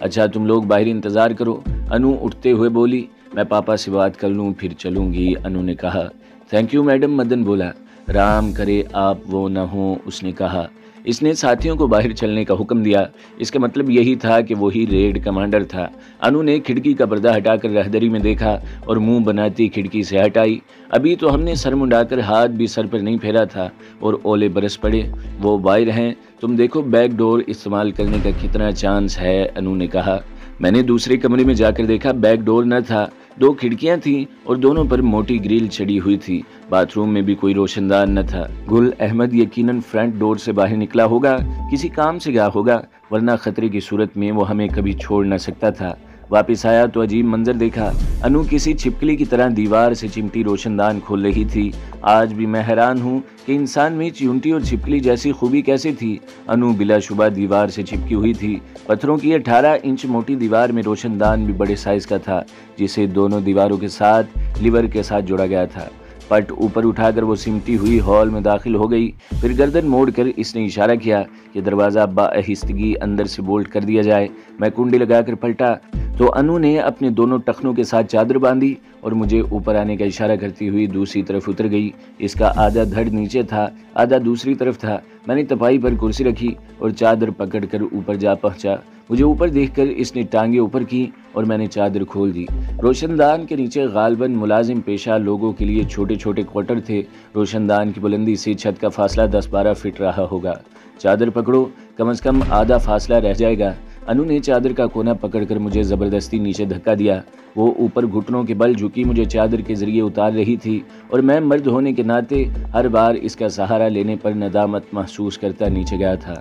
اچھا تم لوگ باہر انتظار کرو، انو اٹھتے ہوئے بولی۔ میں پاپا سے بات کر لوں پھر چلوں گی، انو نے کہا۔ تھینک یو میڈم، مدن بولا۔ رام کرے آپ وہ نہ ہوں، اس نے کہا۔ اس نے ساتھیوں کو باہر چلنے کا حکم دیا۔ اس کا مطلب یہی تھا کہ وہی ریڈ کمانڈر تھا۔ انو نے کھڑکی کا پردہ ہٹا کر رہدری میں دیکھا اور منہ بناتی کھڑکی سے ہٹائی۔ ابھی تو ہم نے سر منڈا کر ہاتھ بھی سر پر نہیں پھیرا تھا اور اولے برس پڑے۔ وہ باہر ہیں، تم دیکھو بیک ڈور استعمال کرنے کا کتنا چانس ہے، انو نے کہا۔ میں نے دوسرے کمرے میں جا کر دیکھا، بیک ڈور نہ تھا، 2 کھڑکیاں تھیں اور دونوں پر موٹی گریل چڑی ہوئی تھی۔ باتھ روم میں بھی کوئی روشن دان نہ تھا۔ گل احمد یقیناً فرنٹ ڈور سے باہر نکلا ہوگا، کسی کام سے گیا ہوگا، ورنہ خطرے کی صورت میں وہ ہمیں کبھی چھوڑ نہ سکتا تھا۔ واپس آیا تو عجیب منظر دیکھا۔ انو کسی چھپکلی کی طرح دیوار سے چمٹی روشن دان کھول رہی تھی۔ آج بھی میں حیران ہوں کہ انسان میں چیونٹی اور چھپکلی جیسی خوبی کیسے تھی۔ انو بلا شبہ دیوار سے چپکی ہوئی تھی۔ پتھروں کی 18 انچ موٹی دیوار میں روشن دان بھی بڑے سائز کا تھا، جسے دونوں دیواروں کے ساتھ لیور کے ساتھ جوڑا گیا تھا۔ پٹ اوپر اٹھا کر وہ سمٹی ہوئی ہال میں داخل ہو گئی۔ پھر گردن موڑ کر اس نے اشارہ کیا کہ دروازہ بآہستگی اندر سے بولٹ کر دیا جائے۔ میں کنڈی لگا کر پلٹا تو انو نے اپنے دونوں ٹخنوں کے ساتھ چادر باندھی اور مجھے اوپر آنے کا اشارہ کرتی ہوئی دوسری طرف اتر گئی۔ اس کا آدھا دھڑ نیچے تھا، آدھا دوسری طرف تھا۔ میں نے تپائی پر کرسی رکھی اور چادر پکڑ کر اوپر جا پہنچا۔ مجھے اوپر دیکھ کر اس نے ٹانگیں اوپر کی اور میں نے چادر کھول دی۔ روشن دان کے نیچے غالباً ملازم پیشہ لوگوں کے لیے چھوٹے چھوٹے کوارٹر تھے۔ روشن دان کی بلندی سے چھت کا فاصلہ 10-12 فٹ رہا ہوگا۔ چادر پکڑو، کم از کم آدھا فاصلہ رہ جائے گا۔ انو نے چادر کا کونا پکڑ کر مجھے زبردستی نیچے دھکا دیا۔ وہ اوپر گھٹنوں کے بل جھکی مجھے چادر کے ذریعے اتار رہی تھی اور میں مرد ہونے کے ناطے ہر بار اس کا سہارا لینے پر ندامت محسوس کرتا نیچے گیا تھا۔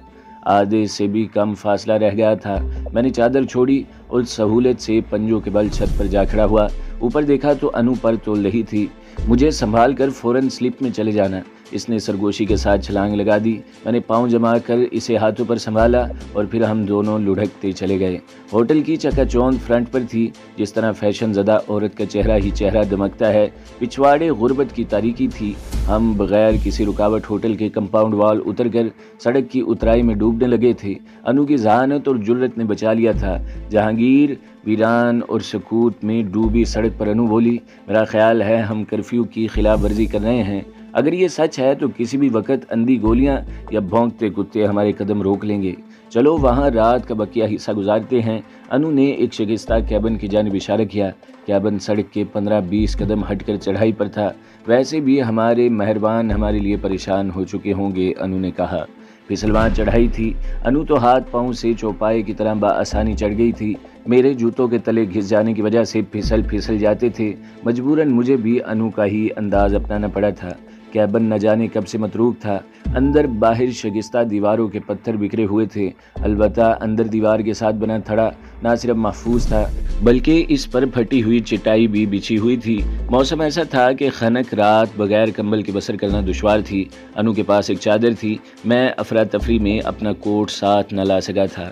آدھے سے بھی کم فاصلہ رہ گیا تھا۔ میں نے چادر چھوڑی اور سہولت سے پنجوں کے بل چھت پر جا کھڑا ہوا۔ اوپر دیکھا تو انو پر تول رہی تھی۔ مجھے سنبھال کر فوراً سلپ میں چلے جانا۔ اس نے سرگوشی کے ساتھ چھلانگ لگا دی۔ میں نے پاؤں جما کر اسے ہاتھوں پر سنبھالا اور پھر ہم دونوں لڑھکتے چلے گئے۔ ہوٹل کی چکا چوند فرنٹ پر تھی، جس طرح فیشن زدہ عورت کا چہرہ ہی چہرہ دمکتا ہے۔ پچھواڑے غربت کی تاریکی تھی۔ ہم بغیر کسی رکاوٹ ہوٹل کے کمپاؤنڈ وال اتر کر سڑک کی اترائی میں ڈوبنے لگے تھے۔ انو کی ذہانت اور جرت نے بچا لیا تھا۔ جہانگیر ویران اور سکوت میں ڈوبی سڑک پر انو بولی، میرا خیال ہے ہم کرفیو کی خلاف ورزی کر رہے ہیں۔ اگر یہ سچ ہے تو کسی بھی وقت اندھی گولیاں یا بھونکتے کتے ہمارے قدم روک لیں گے۔ چلو وہاں رات کا بقیہ حصہ گزارتے ہیں۔ انو نے ایک شکستہ کیبن کی جانب اشارہ کیا۔ کیبن سڑک کے 15-20 قدم ہٹ کر چڑھائی پر تھا۔ ویسے بھی ہمارے مہربان ہمارے لیے پریشان ہو چکے ہوں گے، انو نے کہا۔ پھسلوان چڑھائی تھی۔ انو تو ہاتھ پاؤں سے چوپائے کی طرح بآسانی چڑھ گئی تھی۔ میرے جوتوں کے تلے گھس جانے کی وجہ سے پھسل جاتے تھے۔ مجبوراً مجھے بھی انو کا ہی انداز اپنانا پڑا تھا۔ کیبن نہ جانے کب سے متروک تھا۔ اندر باہر شگستہ دیواروں کے پتھر بکھرے ہوئے تھے۔ البتہ اندر دیوار کے ساتھ بنا تھڑا نہ صرف محفوظ تھا بلکہ اس پر پھٹی ہوئی چٹائی بھی بچھی ہوئی تھی۔ موسم ایسا تھا کہ خنک رات بغیر کمبل کے بسر کرنا دشوار تھی۔ انو کے پاس ایک چادر تھی۔ میں افراتفری میں اپنا کوٹ ساتھ نہ لا سکا تھا۔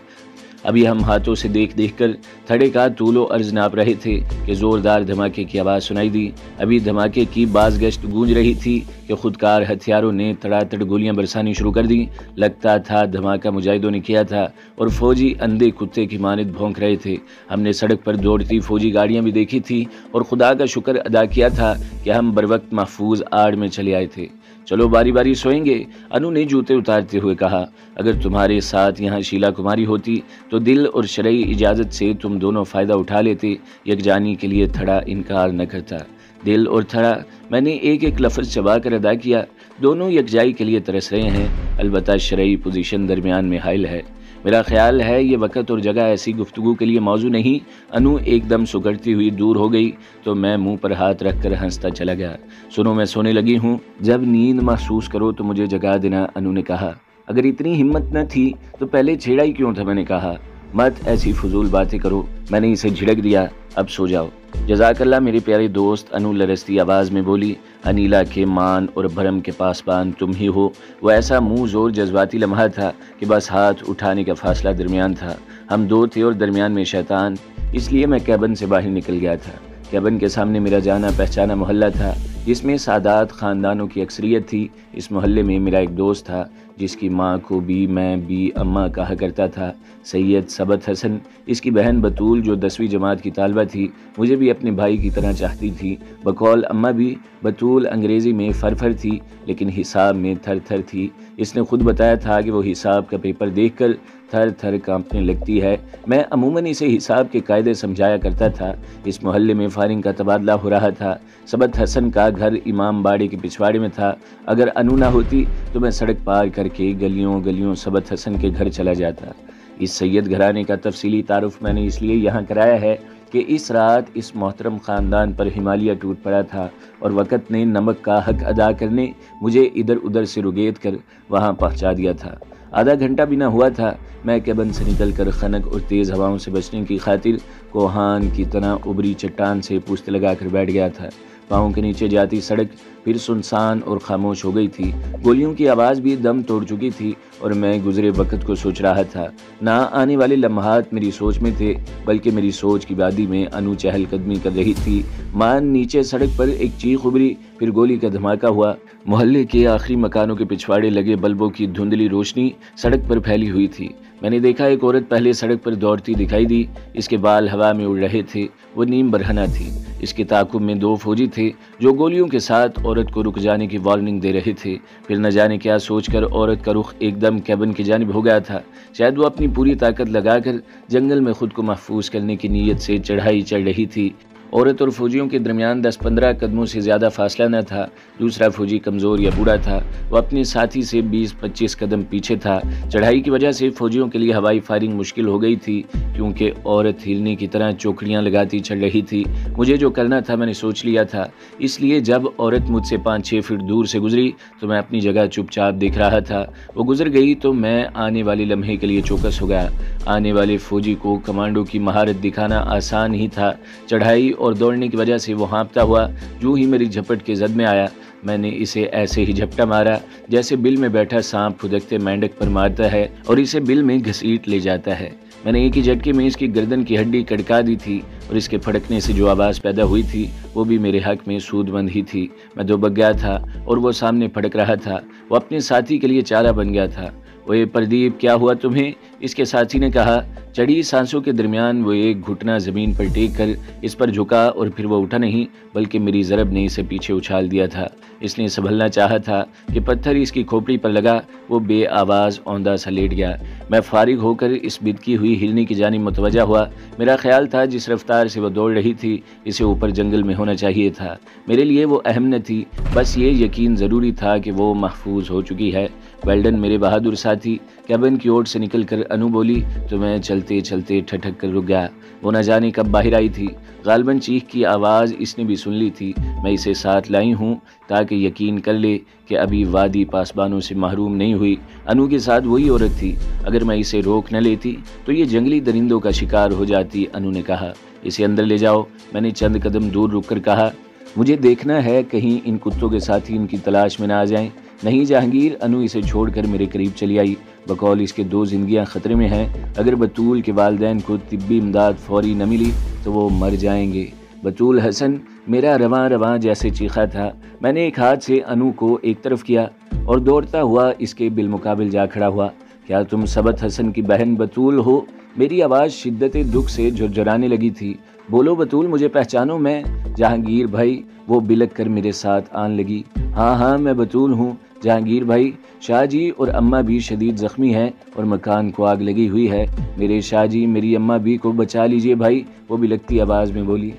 ابھی ہم ہاتھوں سے دیکھ کر تھڑے کا طول و عرض ناپ رہے تھے کہ زوردار دھماکے کی آواز سنائی دی۔ ابھی دھماکے کی باز گشت گونج رہی تھی کہ خودکار ہتھیاروں نے تڑاتڑ گولیاں برسانی شروع کر دی۔ لگتا تھا دھماکہ مجاہدوں نے کیا تھا اور فوجی اندھے کتے کی مانند بھونک رہے تھے۔ ہم نے سڑک پر دوڑتی فوجی گاڑیاں بھی دیکھی تھی اور خدا کا شکر ادا کیا تھا کہ ہم بروقت محفوظ آڑ میں چلے آئے تھے۔ چلو باری باری سوئیں گے، انو نے جوتے اتارتے ہوئے کہا۔ اگر تمہارے ساتھ یہاں شیلا کماری ہوتی تو دل اور شرعی اجازت سے تم دونوں فائدہ اٹھا لیتے۔ یکجانی کے لیے تھڑا انکار نہ کرتا۔ دل اور تھڑا، میں نے ایک ایک لفظ چبا کر ادا کیا۔ دونوں یکجائی کے لیے ترس رہے ہیں، البتہ شرعی پوزیشن درمیان میں حائل ہے۔ میرا خیال ہے یہ وقت اور جگہ ایسی گفتگو کے لیے موضوع نہیں۔ انو ایک دم سکڑتی ہوئی دور ہو گئی تو میں منہ پر ہاتھ رکھ کر ہنستا چلا گیا۔ سنو میں سونے لگی ہوں، جب نیند محسوس کرو تو مجھے جگا دینا، انو نے کہا۔ اگر اتنی ہمت نہ تھی تو پہلے چھیڑا ہی کیوں تھا، میں نے کہا۔ مت ایسی فضول باتیں کرو، میں نے اسے جھڑک دیا۔ اب سو جاؤ۔ جزاک اللہ میرے پیارے دوست، انو لرزتی آواز میں بولی۔ انیلا کے مان اور بھرم کے پاسبان تم ہی ہو۔ وہ ایسا منہ زور جذباتی لمحہ تھا کہ بس ہاتھ اٹھانے کا فاصلہ درمیان تھا۔ ہم دو تھے اور درمیان میں شیطان، اس لیے میں کیبن سے باہر نکل گیا تھا۔ کیبن کے سامنے میرا جانا پہچانا محلہ تھا، جس میں سادات خاندانوں کی اکثریت تھی۔ اس محلے میں میرا ایک دوست تھا جس کی ماں کو بھی میں بھی اماں کہا کرتا تھا، سید ثبت حسن، اس کی بہن بطول جو 10ویں جماعت کی طالبہ تھی، مجھے بھی اپنے بھائی کی طرح چاہتی تھی۔ بقول اماں بھی بطول انگریزی میں فرفر تھی لیکن حساب میں تھر تھر تھی۔ اس نے خود بتایا تھا کہ وہ حساب کا پیپر دیکھ کر تھر تھر کانپنے لگتی ہے۔ میں عموماً اسے حساب کے قاعدے سمجھایا کرتا تھا۔ اس محلے میں فائرنگ کا تبادلہ ہو رہا تھا۔ ثبت حسن کا گھر امام باڑے کے پچھواڑے میں تھا۔ اگر انو نہ ہوتی تو میں سڑک پار کر کے گلیوں گلیوں ثبت حسن کے گھر چلا جاتا۔ اس سید گھرانے کا تفصیلی تعارف میں نے اس لیے یہاں کرایا ہے کہ اس رات اس محترم خاندان پر ہمالیہ ٹوٹ پڑا تھا اور وقت نے نمک کا حق ادا کرنے مجھے ادھر ادھر سے رگیت کر وہاں پہنچا دیا تھا۔ آدھا گھنٹہ بھی نہ ہوا تھا میں کیبن سے نکل کر خنک اور تیز ہواؤں سے بچنے کی خاطر کوہان کی طرح ابری چٹان سے پوست لگا کر بیٹھ گیا تھا۔ پاؤں کے نیچے جاتی سڑک پھر سنسان اور خاموش ہو گئی تھی۔ گولیوں کی آواز بھی دم توڑ چکی تھی اور میں گزرے وقت کو سوچ رہا تھا۔ نہ آنے والے لمحات میری سوچ میں تھے بلکہ میری سوچ کی وادی میں انو چہل قدمی کر رہی تھی۔ مان نیچے سڑک پر ایک چیخ ابری، پھر گولی کا دھماکہ ہوا۔ محلے کے آخری مکانوں کے پچھواڑے لگے بلبوں کی دھندلی روشنی سڑک پر پھیلی ہوئی تھی۔ میں نے دیکھا ایک عورت پہلے سڑک پر دوڑتی دکھائی دی۔ اس کے بال ہوا میں اڑ رہے تھے۔ وہ نیم برہنہ تھی۔ اس کے تعاقب میں 2 فوجی تھے جو گولیوں کے ساتھ عورت کو رک جانے کی وارننگ دے رہے تھے۔ پھر نہ جانے کیا سوچ کر عورت کا رخ ایک دم کیبن کی جانب ہو گیا تھا۔ شاید وہ اپنی پوری طاقت لگا کر جنگل میں خود کو محفوظ کرنے کی نیت سے چڑھائی چڑھ رہی تھی۔ عورت اور فوجیوں کے درمیان 10-15 قدموں سے زیادہ فاصلہ نہ تھا۔ دوسرا فوجی کمزور یا بوڑھا تھا۔ وہ اپنے ساتھی سے 20-25 قدم پیچھے تھا۔ چڑھائی کی وجہ سے فوجیوں کے لیے ہوائی فائرنگ مشکل ہو گئی تھی کیونکہ عورت ہلنے کی طرح چوکڑیاں لگاتی چڑھ رہی تھی۔ مجھے جو کرنا تھا میں نے سوچ لیا تھا، اس لیے جب عورت مجھ سے 5-6 فٹ دور سے گزری تو میں اپنی جگہ چپ چاپ دیکھ رہا تھا۔ وہ گزر گئی تو میں آنے والے لمحے کے لیے چوکس ہو گیا۔ آنے والے فوجی کو کمانڈو کی مہارت دکھانا آسان ہی تھا۔ چڑھائی اور دوڑنے کی وجہ سے وہ ہانپتا ہوا جو ہی میری جھپٹ کے زد میں آیا۔ میں نے اسے ایسے ہی جھپٹا مارا جیسے بل میں بیٹھا سانپ پھدکتے مینڈک پر مارتا ہے اور اسے بل میں گھسیٹ لے جاتا ہے۔ میں نے ایک ہی جھٹکے میں اس کی گردن کی ہڈی کڑکا دی تھی اور اس کے پھڑکنے سے جو آواز پیدا ہوئی تھی وہ بھی میرے حق میں سود مند ہی تھی۔ میں دوبک گیا تھا اور وہ سامنے پھڑک رہا تھا۔ وہ اپنے ساتھی کے لیے چارہ بن گیا تھا۔ اوے پردیپ، کیا ہوا تمہیں؟ اس کے ساتھی نے کہا۔ چڑھی سانسوں کے درمیان وہ ایک گھٹنا زمین پر ٹیک کر اس پر جھکا اور پھر وہ اٹھا نہیں بلکہ میری ضرب نے اسے پیچھے اچھال دیا تھا۔ اس نے سنبھلنا چاہا تھا کہ پتھر اس کی کھوپڑی پر لگا۔ وہ بے آواز اوندھا سا لیٹ گیا۔ میں فارغ ہو کر اس بدکی ہوئی ہلنے کی جانب متوجہ ہوا۔ میرا خیال تھا جس رفتار سے وہ دوڑ رہی تھی اسے اوپر جنگل میں ہونا چاہیے تھا۔ میرے لیے وہ اہم نہ تھی، بس یہ یقین ضروری تھا کہ وہ محفوظ ہو چکی ہے۔ ویلڈن میرے بہادر ساتھی کیبن کی اوٹ سے نکل کر انو بولی تو میں چلتے چلتے ٹھٹک کر رک گیا۔ وہ نہ جانے کب باہر آئی تھی۔ غالباً چیخ کی آواز اس نے بھی سن لی تھی۔ میں اسے ساتھ لائی ہوں تاکہ یقین کر لے کہ ابھی وادی پاسبانوں سے محروم نہیں ہوئی۔ انو کے ساتھ وہی عورت تھی۔ اگر میں اسے روک نہ لیتی تو یہ جنگلی درندوں کا شکار ہو جاتی۔ انو نے کہا، اسے اندر لے جاؤ۔ میں نے چند قدم دور رک کر کہا، مجھے دیکھنا ہے کہیں ان کتوں کے ساتھی ان کی تلاش میں نہ آ جائیں۔ نہیں جہانگیر، انو اسے چھوڑ کر میرے قریب چلی آئی۔ بقول اس کے 2 زندگیاں خطرے میں ہیں۔ اگر بطول کے والدین کو طبی امداد فوری نہ ملی تو وہ مر جائیں گے۔ بطول حسن میرا رواں رواں جیسے چیخا تھا۔ میں نے ایک ہاتھ سے انو کو ایک طرف کیا اور دوڑتا ہوا اس کے بالمقابل جا کھڑا ہوا۔ کیا تم ثبت حسن کی بہن بطول ہو؟ میری آواز شدت دکھ سے جھرجھرانے لگی تھی۔ بولو بطول، مجھے پہچانو۔ میں جہانگیر بھائی، وہ بلک کر میرے ساتھ آن لگی۔ ہاں میں بطول ہوں جہانگیر بھائی۔ شاہ جی اور اماں بھی شدید زخمی ہیں اور مکان کو آگ لگی ہوئی ہے۔ میرے شاہ جی، میری اماں بھی کو بچا لیجئے بھائی، وہ بلکتی آواز میں بولی۔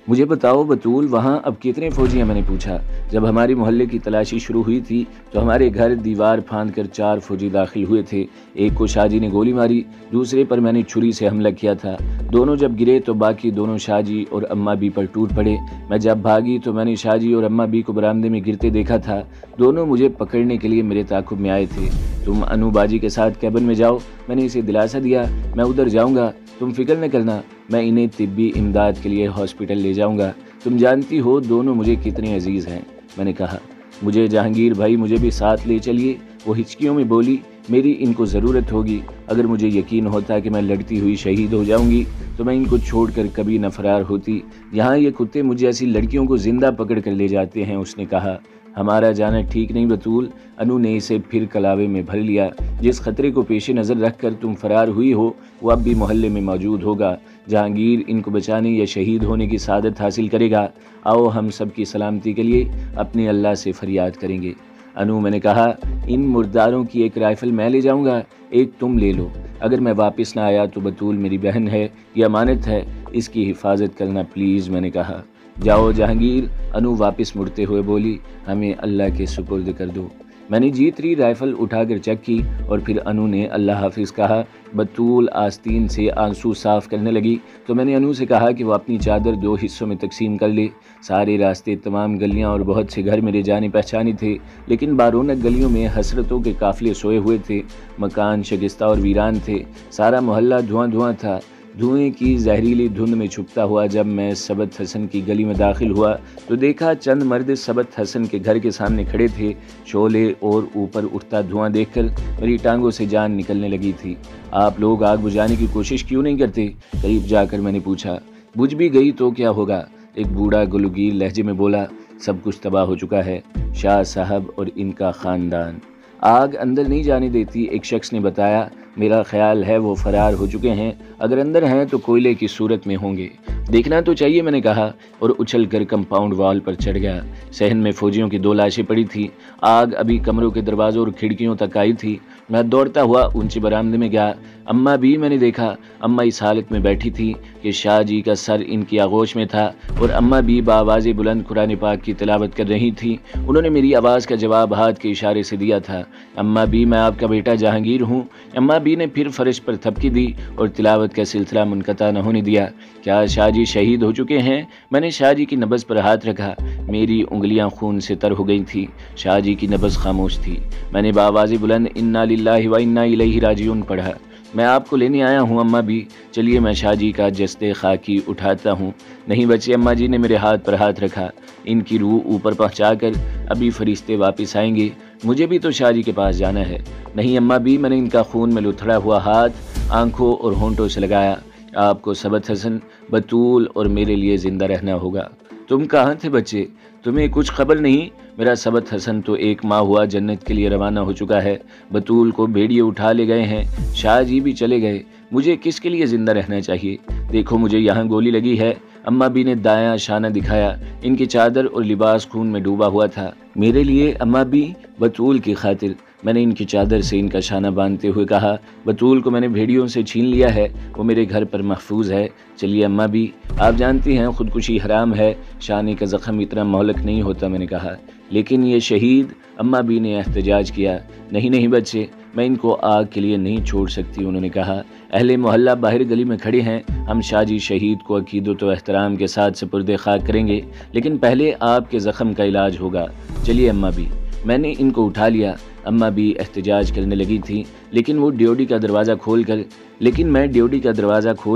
مجھے بتاؤ بطول، وہاں اب کتنے فوجی ہیں؟ میں نے پوچھا۔ جب ہماری محلے کی تلاشی شروع ہوئی تھی تو ہمارے گھر دیوار پھاند کر 4 فوجی داخل ہوئے تھے۔ ایک کو شاہ جی نے گولی ماری، دوسرے پر میں نے چھری سے حملہ کیا تھا۔ دونوں جب گرے تو باقی دونوں شاہ جی اور اماں بھی پر ٹوٹ پڑے۔ میں جب بھاگی تو میں نے شاہ جی اور اماں بھی کو برآمدے میں گرتے دیکھا تھا۔ دونوں مجھے پکڑنے کے لیے میرے تعاقب میں آئے تھے۔ تم انو باجی کے ساتھ کیبن میں جاؤ، میں نے اسے دلاسا دیا۔ میں ادھر جاؤں گا، تم فکر نہ کرنا، میں انہیں طبی امداد کے لیے ہاسپٹل لے جاؤں گا۔ تم جانتی ہو دونوں مجھے کتنے عزیز ہیں۔ میں نے کہا، مجھے جہانگیر بھائی مجھے بھی ساتھ لے چلیے۔ وہ ہچکیوں میں بولی، میری ان کو ضرورت ہوگی۔ اگر مجھے یقین ہوتا کہ میں لڑتی ہوئی شہید ہو جاؤں گی تو میں ان کو چھوڑ کر کبھی نہ فرار ہوتی۔ یہاں یہ کتے مجھ جیسی لڑکیوں کو زندہ پکڑ کر لے جاتے ہیں۔ اس نے کہا، ہمارا جانا ٹھیک نہیں بطول، انو نے اسے پھر کلاوے میں بھر لیا۔ جس خطرے کو پیش نظر رکھ کر تم فرار ہوئی ہو وہ اب بھی محلے میں موجود ہوگا۔ جہانگیر ان کو بچانے یا شہید ہونے کی سعادت حاصل کرے گا۔ آؤ ہم سب کی سلامتی کے لیے اپنے اللہ سے فریاد کریں گے۔ انو، میں نے کہا، ان مرداروں کی ایک رائفل میں لے جاؤں گا، ایک تم لے لو۔ اگر میں واپس نہ آیا تو بطول میری بہن ہے، یہ امانت ہے، اس کی حفاظت کرنا پلیز، میں نے کہا۔ جاؤ جہانگیر، انو واپس مڑتے ہوئے بولی، ہمیں اللہ کے سپرد کر دو۔ میں نے جی3 رائفل اٹھا کر چیک کی اور پھر انو نے اللہ حافظ کہا۔ بطول آستین سے آنسو صاف کرنے لگی تو میں نے انو سے کہا کہ وہ اپنی چادر 2 حصوں میں تقسیم کر لے۔ سارے راستے، تمام گلیاں اور بہت سے گھر میرے جانے پہچانے تھے، لیکن بارونق گلیوں میں حسرتوں کے قافلے سوئے ہوئے تھے، مکان شکستہ اور ویران تھے، سارا محلہ دھواں دھواں تھا۔ دھوئیں کی زہریلی دھند میں چھپتا ہوا جب میں ثبت حسن کی گلی میں داخل ہوا تو دیکھا چند مرد ثبت حسن کے گھر کے سامنے کھڑے تھے۔ شعلے اور اوپر اٹھتا دھواں دیکھ کر میری ٹانگوں سے جان نکلنے لگی تھی۔ آپ لوگ آگ بجھانے کی کوشش کیوں نہیں کرتے؟ قریب جا کر میں نے پوچھا۔ بجھ بھی گئی تو کیا ہوگا؟ ایک بوڑھا گلوگیر لہجے میں بولا، سب کچھ تباہ ہو چکا ہے، شاہ صاحب اور ان کا خاندان آگ اندر نہیں جانے دیتی۔ ایک شخص نے بتایا، میرا خیال ہے وہ فرار ہو چکے ہیں، اگر اندر ہیں تو کوئلے کی صورت میں ہوں گے۔ دیکھنا تو چاہیے، میں نے کہا اور اچھل کر کمپاؤنڈ وال پر چڑھ گیا۔ صحن میں فوجیوں کی 2 لاشیں پڑی تھی، آگ ابھی کمروں کے دروازوں اور کھڑکیوں تک آئی تھی۔ میں دوڑتا ہوا اونچے برآمدے میں گیا۔ اماں بھی میں نے دیکھا، اماں اس حالت میں بیٹھی تھی کہ شاہ جی کا سر ان کی آغوش میں تھا اور اماں بھی بآواز بلند قرآن پاک کی تلاوت کر رہی تھی۔ انہوں نے میری آواز کا جواب ہاتھ کے اشارے سے دیا تھا، اماں بھی، میں آپ کا بیٹا جہانگیر ہوں۔ اماں بھی نے پھر فرش پر تھپکی دی اور تلاوت کا سلسلہ منقطع نہ ہونے دیا۔ کیا شاہ جی شہید ہو چکے ہیں؟ میں نے شاہ جی کی نبض پر ہاتھ رکھا، میری انگلیاں خون سے تر ہو گئی تھیں۔ شاہ جی کی نبض خاموش تھی۔ میں نے بآواز بلند انا للہ و انا الیہ راجعون پڑھا۔ میں آپ کو لینے آیا ہوں اماں بھی، چلیے میں شاہ جی کا جسد خاکی اٹھاتا ہوں۔ نہیں بچے، اماں جی نے میرے ہاتھ پر ہاتھ رکھا، ان کی روح اوپر پہنچا کر ابھی فرشتے واپس آئیں گے، مجھے بھی تو شاہ جی کے پاس جانا ہے۔ نہیں اماں بھی، میں نے ان کا خون میں لتھڑا ہوا ہاتھ آنکھوں اور ہونٹوں سے لگایا، آپ کو ثبت حسن، بطول اور میرے لیے زندہ رہنا ہوگا۔ تم کہاں تھے بچے؟ تمہیں کچھ خبر نہیں؟ میرا ثبت حسن تو 1 ماہ ہوا جنت کے لیے روانہ ہو چکا ہے، بطول کو بھیڑیے اٹھا لے گئے ہیں، شاہ جی بھی چلے گئے، مجھے کس کے لیے زندہ رہنا چاہیے؟ دیکھو مجھے یہاں گولی لگی ہے۔ اماں بھی نے دایاں شانہ دکھایا، ان کی چادر اور لباس خون میں ڈوبا ہوا تھا۔ میرے لیے اماں بھی، بطول کی خاطر، میں نے ان کی چادر سے ان کا شانہ باندھتے ہوئے کہا، بطول کو میں نے بھیڑیوں سے چھین لیا ہے، وہ میرے گھر پر محفوظ ہے۔ چلیے اماں بھی، آپ جانتی ہیں خودکشی حرام ہے، شانے کا زخم اتنا مہلک نہیں ہوتا، میں نے کہا۔ لیکن یہ شہید، اماں بھی نے احتجاج کیا۔ نہیں نہیں بچے، میں ان کو آگ کے لیے نہیں چھوڑ سکتی، انہوں نے کہا۔ اہل محلہ باہر گلی میں کھڑے ہیں، ہم شاہ جی شہید کو عقیدت و احترام کے ساتھ سپرد خاک کریں گے، لیکن پہلے آپ کے زخم کا علاج ہوگا۔ چلیے اماں بھی۔ میں نے ان کو اٹھا لیا۔ اماں بھی احتجاج کرنے لگی تھی، لیکن میں ڈیوٹی کا دروازہ کھول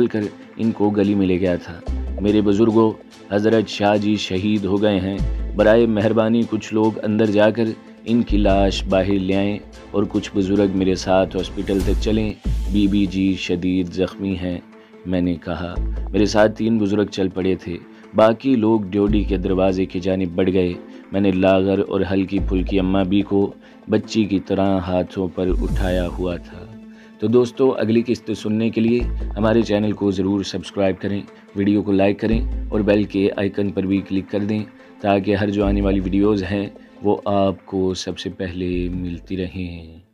کر ان کو گلی میں لے گیا تھا۔ میرے بزرگوں، حضرت شاہ جی شہید ہو گئے ہیں، برائے مہربانی کچھ لوگ اندر جا کر ان کی لاش باہر لے آئیں اور کچھ بزرگ میرے ساتھ ہاسپٹل تک چلیں، بی بی جی شدید زخمی ہیں، میں نے کہا۔ میرے ساتھ 3 بزرگ چل پڑے تھے، باقی لوگ ڈیوٹی کے دروازے کی جانب بڑھ گئے۔ میں نے لاغر اور ہلکی پھلکی اماں بھی کو بچی کی طرح ہاتھوں پر اٹھایا ہوا تھا۔ تو دوستو، اگلی قسط سننے کے لیے ہمارے چینل کو ضرور سبسکرائب کریں، ویڈیو کو لائک کریں اور بیل کے آئیکن پر بھی کلک کر دیں تاکہ ہر جو آنے والی ویڈیوز ہیں وہ آپ کو سب سے پہلے ملتی رہیں۔